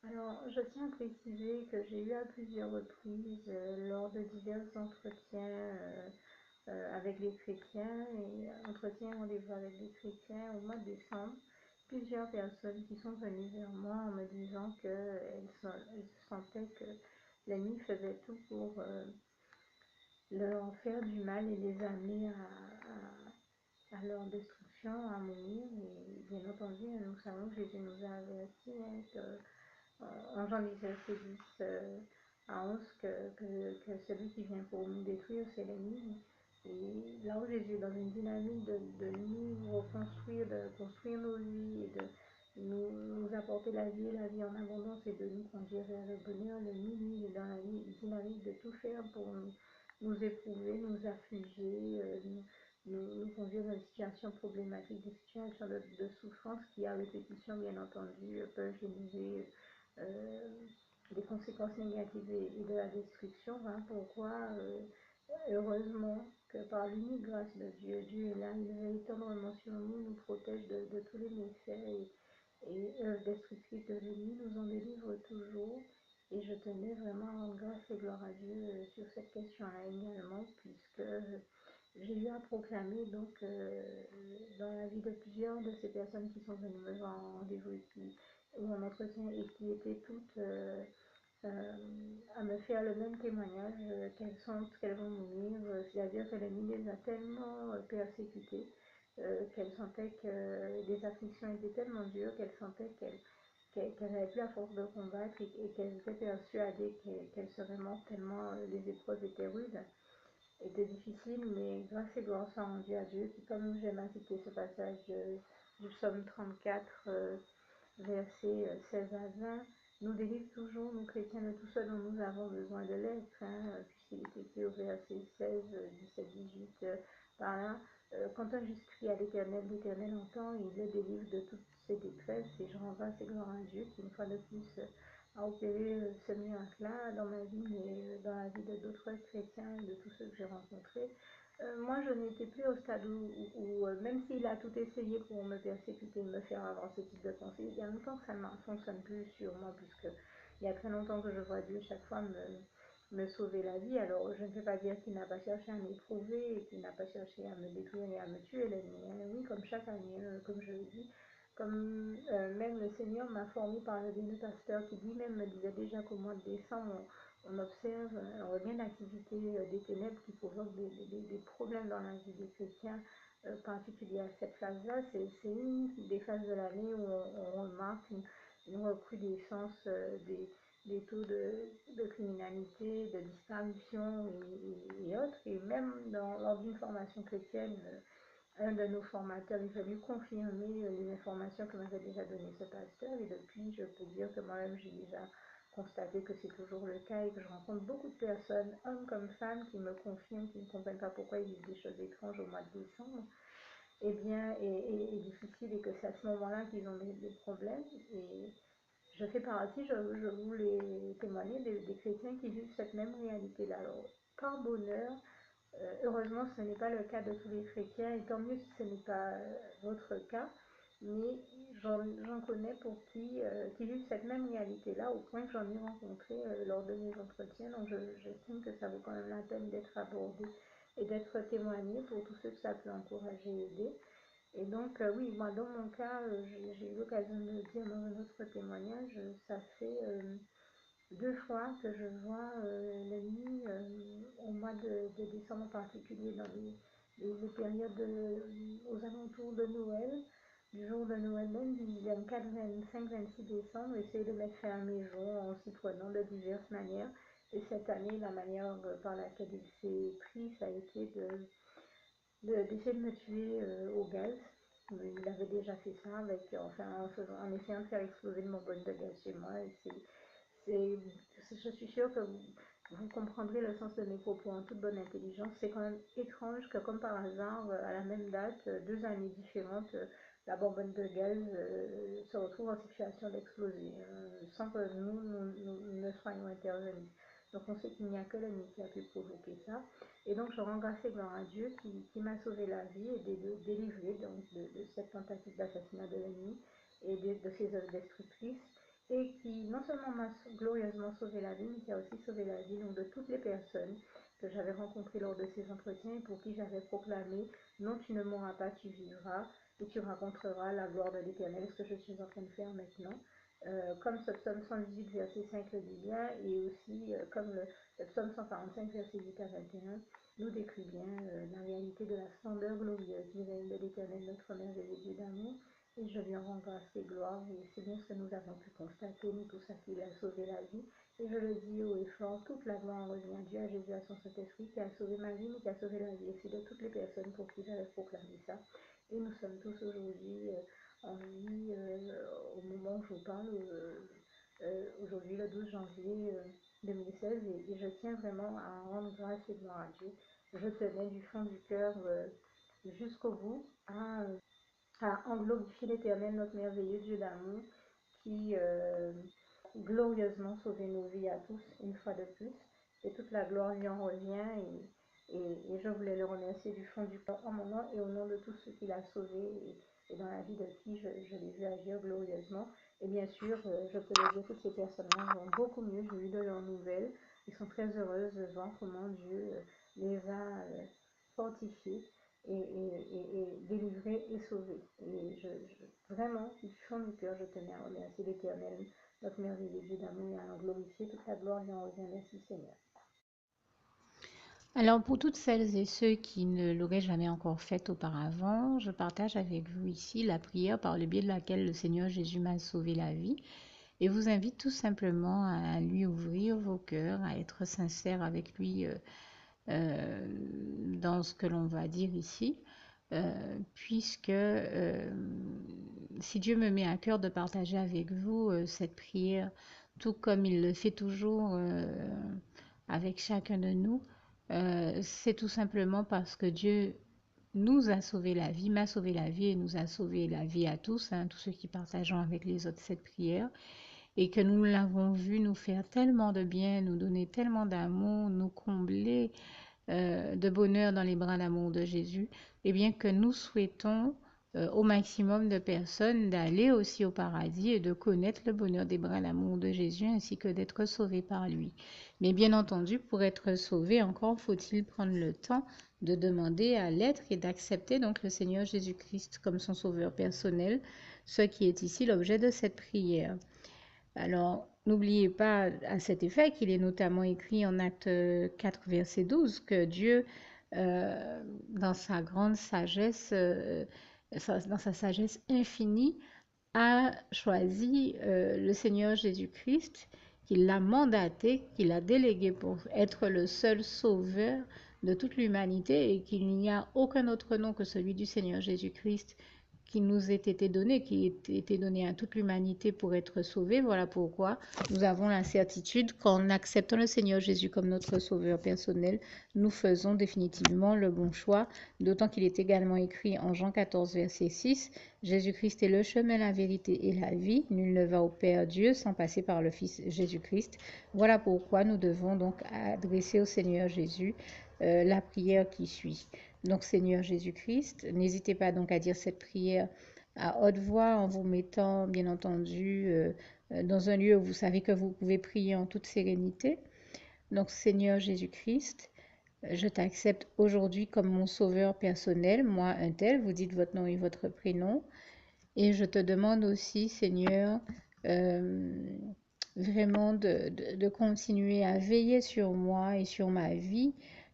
Alors, je tiens à préciser que j'ai eu à plusieurs reprises, lors de divers entretiens avec les chrétiens et entretiens rendez-vous avec les chrétiens au mois de décembre, plusieurs personnes qui sont venues vers moi en me disant qu'elles sentaient que l'ennemi faisait tout pour leur faire du mal et les amener à leur destruction, à mourir. Et bien entendu, nous savons que Jésus nous a avertis en Jean 17, 10 à 11 que celui qui vient pour nous détruire, c'est l'ennemi. Et là où Jésus est dans une dynamique de nous reconstruire, de construire nos vies et de nous apporter la vie en abondance et de nous conduire vers le bonheur, l'ennemi, lui, est dans la dynamique de tout faire pour nous éprouver, nous affliger, nous conduire dans des situations problématiques, des situations de souffrance qui, à répétition, bien entendu, peuvent générer euh, des conséquences négatives et de la destruction. Hein. Pourquoi heureusement que par l'unique grâce de Dieu, Dieu est là, il veille tendrement sur nous, nous protège de tous les méfaits et destructrices de l'ennemi, nous en délivre toujours. Et je tenais vraiment à rendre grâce et gloire à Dieu sur cette question-là également, puisque j'ai eu à proclamer donc dans la vie de plusieurs de ces personnes qui sont venues me voir en rendez-vous ou en entretien et qui étaient toutes euh, à me faire le même témoignage qu'elles sentent qu'elles vont mourir, c'est-à-dire que l'ennemi les a tellement persécutées qu'elles sentaient que les afflictions étaient tellement dures qu'elles sentaient qu'elles n'avaient plus la force de combattre et qu'elles étaient persuadées qu'elles seraient mortes tellement les épreuves étaient rudes, étaient difficiles, mais grâce et gloire soit rendue à Dieu qui, comme j'aime à citer ce passage du psaume 34, versets 16 à 20, nous délivre toujours, nous chrétiens, de tout ce dont nous avons besoin de l'être, hein, puisqu'il est écrit au verset 16, 17, 18, par là, quand un juste crie à l'Éternel, l'Éternel entend et il le délivre de toutes ses détresses, et je rends grâce et gloire à Dieu qui, une fois de plus, a opéré ce miracle-là dans ma vie, mais dans la vie de d'autres chrétiens et de tous ceux que j'ai rencontrés. Moi, je n'étais plus au stade où même s'il a tout essayé pour me persécuter, me faire avoir ce type de pensée, il y a longtemps que ça ne fonctionne plus sur moi, puisque il y a très longtemps que je vois Dieu chaque fois me sauver la vie. Alors, je ne vais pas dire qu'il n'a pas cherché à m'éprouver et qu'il n'a pas cherché à me détruire et à me tuer l'ennemi. Hein. Oui, comme chaque année, comme je le dis, comme même le Seigneur m'a formé par le biais de pasteur qui lui-même me disait déjà qu'au mois de décembre, on observe un regain d'activité des ténèbres qui provoque des problèmes dans la vie des chrétiens, particulier à cette phase-là. C'est une des phases de l'année où on remarque une recrudescence des taux de criminalité, de disparition et autres. Et même lors d'une formation chrétienne, un de nos formateurs est venu confirmer les informations que m'avait déjà données ce pasteur. Et depuis, je peux dire que moi-même, j'ai déjà constaté que c'est toujours le cas et que je rencontre beaucoup de personnes, hommes comme femmes, qui me confirment, qui ne comprennent pas pourquoi ils vivent des choses étranges au mois de décembre, et bien, et difficiles, et que c'est à ce moment-là qu'ils ont des problèmes. Et je fais partie, je voulais témoigner des chrétiens qui vivent cette même réalité-là. Alors, par bonheur, heureusement, ce n'est pas le cas de tous les chrétiens, et tant mieux si ce n'est pas votre cas, mais j'en connais pour qui vivent cette même réalité-là, au point que j'en ai rencontré lors de mes entretiens, donc j'estime que ça vaut quand même la peine d'être abordé et d'être témoigné pour tous ceux que ça peut encourager et aider. Et donc, oui, moi, dans mon cas, j'ai eu l'occasion de le dire dans un autre témoignage, ça fait 2 fois que je vois l'ennemi au mois de décembre en particulier, dans les périodes aux alentours de Noël, du jour de Noël même, du 24, 25, 26 décembre, essayer de mettre fin à mes jours en s'y prenant de diverses manières. Et cette année, la manière par laquelle il s'est pris, ça a été d'essayer de me tuer au gaz. Il avait déjà fait ça avec, enfin, en essayant de faire exploser une bonbonne de gaz chez moi. Et je suis sûre que vous comprendrez le sens de mes propos en toute bonne intelligence. C'est quand même étrange que, comme par hasard, à la même date, 2 années différentes, la bonbonne de gaz se retrouve en situation d'exploser, sans que nous ne soyons intervenus. Donc on sait qu'il n'y a que l'ennemi qui a pu provoquer ça. Et donc je rends grâce et gloire à Dieu qui m'a sauvé la vie et délivré donc, de cette tentative d'assassinat de l'ennemi et de ses œuvres destructrices, et qui non seulement m'a glorieusement sauvé la vie, mais qui a aussi sauvé la vie donc, de toutes les personnes que j'avais rencontrées lors de ces entretiens et pour qui j'avais proclamé « Non, tu ne mourras pas, tu vivras et tu raconteras la gloire de l'Éternel », ce que je suis en train de faire maintenant. Comme ce psaume 118, verset 5 le dit bien, et aussi comme le psaume 145, verset 8 à 21, nous décrit bien la réalité de la splendeur glorieuse du règne de l'Éternel, notre merveilleux Dieu d'amour. Et je lui en rends grâce et gloire, et c'est bien ce que nous avons pu constater, nous tous à qui il a sauvé la vie. Et je le dis haut et fort, toute la gloire revient à Dieu, à Jésus, à son Saint-Esprit, qui a sauvé ma vie, mais qui a sauvé la vie aussi de toutes les personnes pour qui j'avais proclamé ça. Et nous sommes tous aujourd'hui en vie, au moment où je vous parle, aujourd'hui le 12 janvier 2016, et je tiens vraiment à rendre grâce et gloire à Dieu. Je tenais du fond du cœur jusqu'au bout à glorifier l'Éternel, notre merveilleux Dieu d'amour, qui glorieusement sauvé nos vies à tous, une fois de plus. Et toute la gloire lui en revient. Et je voulais le remercier du fond du cœur en mon nom et au nom de tous ceux qu'il a sauvés et dans la vie de qui je l'ai vu agir glorieusement. Et bien sûr, je peux le dire, toutes ces personnes-là vont beaucoup mieux. J'ai eu de leurs nouvelles. Ils sont très heureuses de voir comment Dieu les a fortifiés et délivré et sauvé. Et vraiment, du fond du cœur, je tenais à remercier l'Éternel, notre merveilleux Dieu d'amour, et à en glorifier. Toute la gloire lui en revient. Merci Seigneur. Alors pour toutes celles et ceux qui ne l'auraient jamais encore fait auparavant, je partage avec vous ici la prière par le biais de laquelle le Seigneur Jésus m'a sauvé la vie et vous invite tout simplement à lui ouvrir vos cœurs, à être sincère avec lui dans ce que l'on va dire ici, puisque si Dieu me met à cœur de partager avec vous cette prière, tout comme il le fait toujours avec chacun de nous, c'est tout simplement parce que Dieu nous a sauvé la vie, m'a sauvé la vie et nous a sauvé la vie à tous, tous ceux qui partageons avec les autres cette prière, et que nous l'avons vu nous faire tellement de bien, nous donner tellement d'amour, nous combler de bonheur dans les bras d'amour de Jésus, et bien que nous souhaitons au maximum de personnes d'aller aussi au paradis et de connaître le bonheur des bras d'amour de Jésus ainsi que d'être sauvés par lui. Mais bien entendu, pour être sauvé, encore faut-il prendre le temps de demander à l'être et d'accepter donc le Seigneur Jésus-Christ comme son sauveur personnel, ce qui est ici l'objet de cette prière. Alors, n'oubliez pas à cet effet qu'il est notamment écrit en Acte 4, verset 12, que Dieu, dans sa grande sagesse, dans sa sagesse infinie, a choisi le Seigneur Jésus-Christ, qu'il l'a mandaté, qu'il a délégué pour être le seul sauveur de toute l'humanité et qu'il n'y a aucun autre nom que celui du Seigneur Jésus-Christ qui nous ait été donné, qui ait été donné à toute l'humanité pour être sauvé. Voilà pourquoi nous avons la certitude qu'en acceptant le Seigneur Jésus comme notre sauveur personnel, nous faisons définitivement le bon choix, d'autant qu'il est également écrit en Jean 14, verset 6, « Jésus-Christ est le chemin, la vérité et la vie. Nul ne va au Père Dieu sans passer par le Fils Jésus-Christ. » Voilà pourquoi nous devons donc adresser au Seigneur Jésus la prière qui suit. Donc Seigneur Jésus-Christ, n'hésitez pas donc à dire cette prière à haute voix en vous mettant bien entendu dans un lieu où vous savez que vous pouvez prier en toute sérénité. Donc Seigneur Jésus-Christ, je t'accepte aujourd'hui comme mon sauveur personnel, moi un tel, vous dites votre nom et votre prénom. Et je te demande aussi Seigneur vraiment de continuer à veiller sur moi et sur ma vie.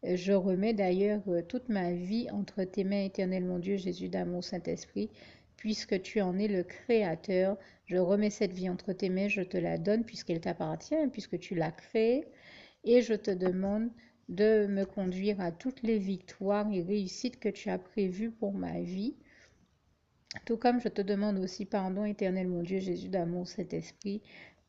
Je remets d'ailleurs toute ma vie entre tes mains, éternel mon Dieu, Jésus d'amour, Saint-Esprit, puisque tu en es le Créateur. Je remets cette vie entre tes mains, je te la donne puisqu'elle t'appartient, puisque tu l'as créée. Et je te demande de me conduire à toutes les victoires et réussites que tu as prévues pour ma vie. Tout comme je te demande aussi pardon, éternel mon Dieu, Jésus d'amour, Saint-Esprit,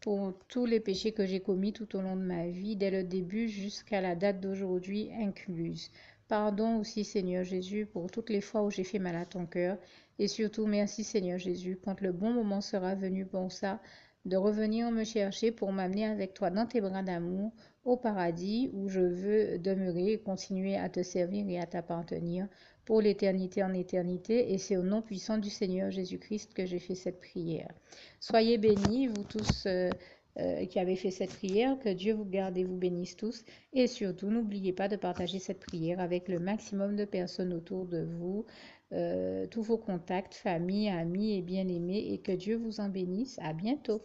pour tous les péchés que j'ai commis tout au long de ma vie, dès le début jusqu'à la date d'aujourd'hui incluse. Pardon aussi, Seigneur Jésus, pour toutes les fois où j'ai fait mal à ton cœur. Et surtout, merci, Seigneur Jésus, quand le bon moment sera venu pour ça, de revenir me chercher pour m'amener avec toi dans tes bras d'amour au paradis où je veux demeurer et continuer à te servir et à t'appartenir pour l'éternité en éternité. Et c'est au nom puissant du Seigneur Jésus-Christ que j'ai fait cette prière. Soyez bénis, vous tous qui avez fait cette prière. Que Dieu vous garde et vous bénisse tous. Et surtout, n'oubliez pas de partager cette prière avec le maximum de personnes autour de vous, tous vos contacts, famille, amis et bien-aimés, et que Dieu vous en bénisse. À bientôt.